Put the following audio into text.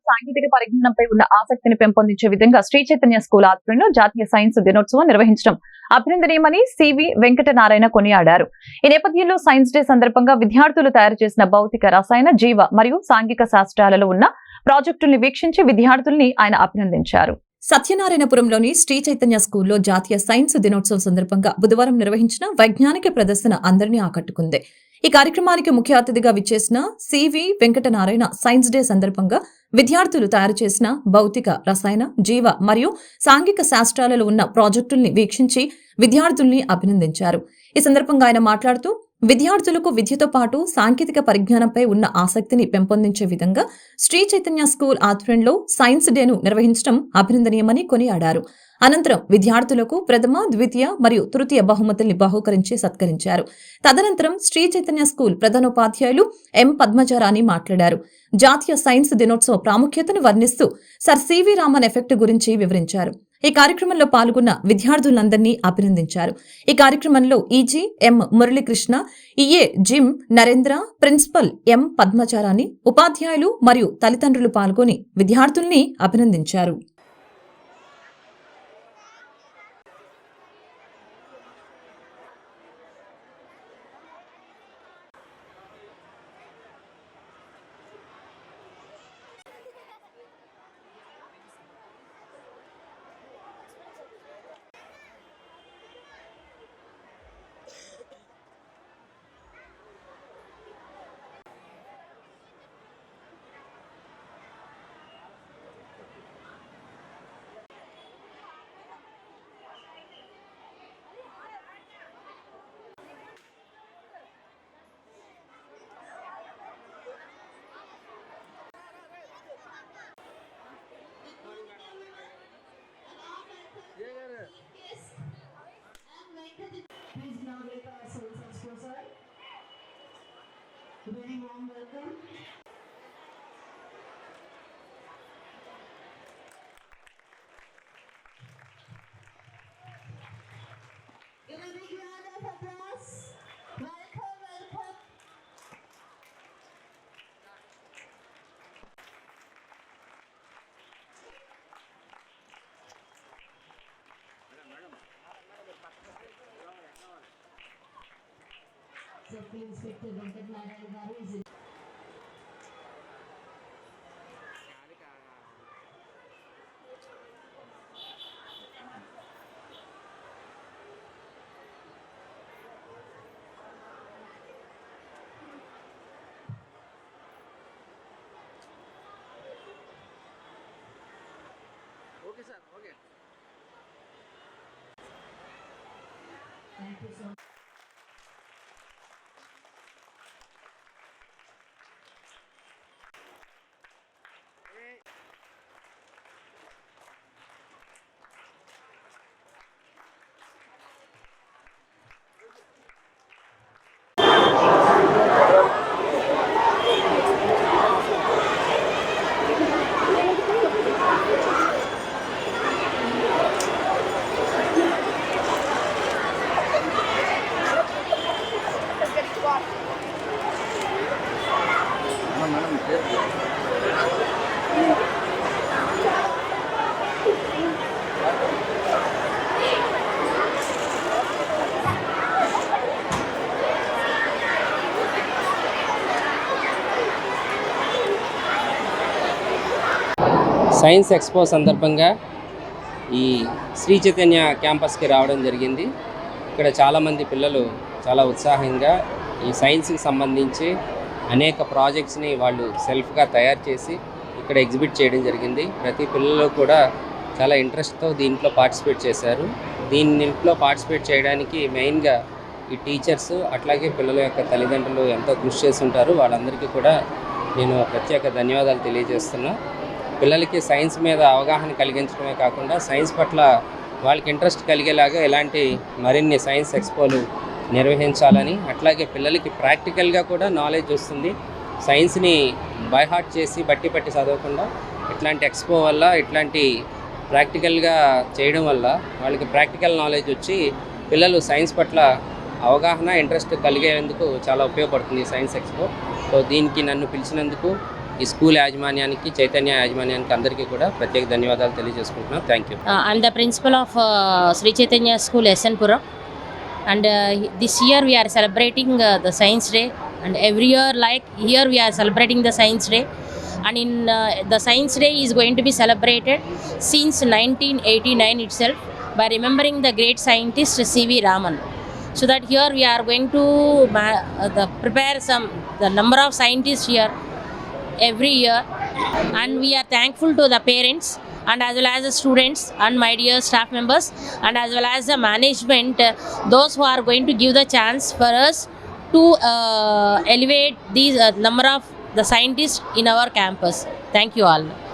సాంకేతిక పరిజ్ఞానంపై ఉన్న ఆసక్తిని పెంపొందించే విధంగా శ్రీ చైతన్య స్కూల్ ఆధ్వర్యంలో జాతీయ సైన్స్ దినోత్సవం నిర్వహించడం అభినందనీయమని సివి వెంకటనారాయణ కొనియాడారు. ఈ నేపథ్యంలో సైన్స్ డే సందర్భంగా విద్యార్థులు తయారు చేసిన భౌతిక, రసాయన, జీవ మరియు సాంఘిక శాస్త్రాలలో ఉన్న ప్రాజెక్టుల్ని వీక్షించి విద్యార్థుల్ని ఆయన అభినందించారు. సత్యనారాయణపురంలోని శ్రీ చైతన్య స్కూల్లో జాతీయ సైన్స్ దినోత్సవం సందర్భంగా బుధవారం నిర్వహించిన వైజ్ఞానిక ప్రదర్శన అందరినీ ఆకట్టుకుంది. ఈ కార్యక్రమానికి ముఖ్య అతిథిగా విచ్చేసిన సివి వెంకటనారాయణ సైన్స్ డే సందర్భంగా విద్యార్థులు తయారు చేసిన భౌతిక, రసాయన, జీవ మరియు సాంఘిక శాస్త్రాలలో ఉన్న ప్రాజెక్టుల్ని వీక్షించి విద్యార్థుల్ని అభినందించారు. ఈ సందర్భంగా ఆయన మాట్లాడుతూ విద్యార్థులకు విద్యతో పాటు సాంకేతిక పరిజ్ఞానంపై ఉన్న ఆసక్తిని పెంపొందించే విధంగా శ్రీ చైతన్య స్కూల్ ఆధ్వర్యంలో సైన్స్ డేను నిర్వహించడం అభినందనీయమని కొనియాడారు. అనంతరం విద్యార్థులకు ప్రథమ, ద్వితీయ మరియు తృతీయ బహుమతుల్ని బహూకరించి సత్కరించారు. తదనంతరం శ్రీ చైతన్య స్కూల్ ప్రధానోపాధ్యాయులు ఎం పద్మజారాణి మాట్లాడారు. జాతీయ సైన్స్ దినోత్సవ ప్రాముఖ్యతను వర్ణిస్తూ సర్ సివి రామన్ ఎఫెక్ట్ గురించి వివరించారు. ఈ కార్యక్రమంలో పాల్గొన్న విద్యార్థులందరినీ అభినందించారు. ఈ కార్యక్రమంలో ఈజీ ఎం మురళీకృష్ణ, ఈఏ జిమ్ నరేంద్ర, ప్రిన్సిపల్ ఎం పద్మచారాని, ఉపాధ్యాయులు మరియు తల్లిదండ్రులు పాల్గొని విద్యార్థుల్ని అభినందించారు. Please now let our souls exposer. Very warm welcome. Give a big round of applause. Welcome, welcome. Safety Inspector Venkatnarayan garu is in. Okay, sir. Okay. Thank you so much. Science expo సందర్భంగా ఈ శ్రీ చైతన్య క్యాంపస్కి రావడం జరిగింది. ఇక్కడ చాలామంది పిల్లలు చాలా ఉత్సాహంగా ఈ సైన్స్కి సంబంధించి అనేక ప్రాజెక్ట్స్ని వాళ్ళు సెల్ఫ్గా తయారు చేసి ఇక్కడ ఎగ్జిబిట్ చేయడం జరిగింది. ప్రతి పిల్లలు కూడా చాలా ఇంట్రెస్ట్తో దీంట్లో పార్టిసిపేట్ చేశారు. దీంట్లో పార్టిసిపేట్ చేయడానికి మెయిన్గా ఈ టీచర్స్ అట్లాగే పిల్లల యొక్క తల్లిదండ్రులు ఎంతో కృషి చేసి ఉంటారు. వాళ్ళందరికీ కూడా నేను ప్రత్యేక ధన్యవాదాలు తెలియజేస్తున్నా. పిల్లలకి సైన్స్ మీద అవగాహన కలిగించడమే కాకుండా సైన్స్ పట్ల వాళ్ళకి ఇంట్రెస్ట్ కలిగేలాగా ఇలాంటి మరిన్ని సైన్స్ ఎక్స్పోలు నిర్వహించాలని, అట్లాగే పిల్లలకి ప్రాక్టికల్గా కూడా నాలెడ్జ్ వస్తుంది. సైన్స్ని బై హార్ట్ చేసి బట్టి పట్టి చదవకుండా ఇట్లాంటి ఎక్స్పో వల్ల, ఇట్లాంటి ప్రాక్టికల్గా చేయడం వల్ల వాళ్ళకి ప్రాక్టికల్ నాలెడ్జ్ వచ్చి పిల్లలు సైన్స్ పట్ల అవగాహన, ఇంట్రెస్ట్ కలిగేందుకు చాలా ఉపయోగపడుతుంది సైన్స్ ఎక్స్పో. సో దీనికి నన్ను పిలిచినందుకు ఈ స్కూల్ యాజమాన్యానికి, చైతన్య యాజమాన్యానికి అందరికీ కూడా ప్రత్యేక ధన్యవాదాలు తెలియజేసుకుంటున్నాను. Thank you. I'm the principal of Sri Chaitanya School, SN-Puram, and this year we are celebrating the Science Day, and every year like here we are celebrating the Science Day, and in the Science Day is going to be celebrated since 1989 itself by remembering the great scientist C.V. Raman. So that here we are going to prepare the number of scientists here every year, and we are thankful to the parents and as well as the students and my dear staff members and as well as the management, those who are going to give the chance for us to elevate these number of the scientists in our campus. Thank you all.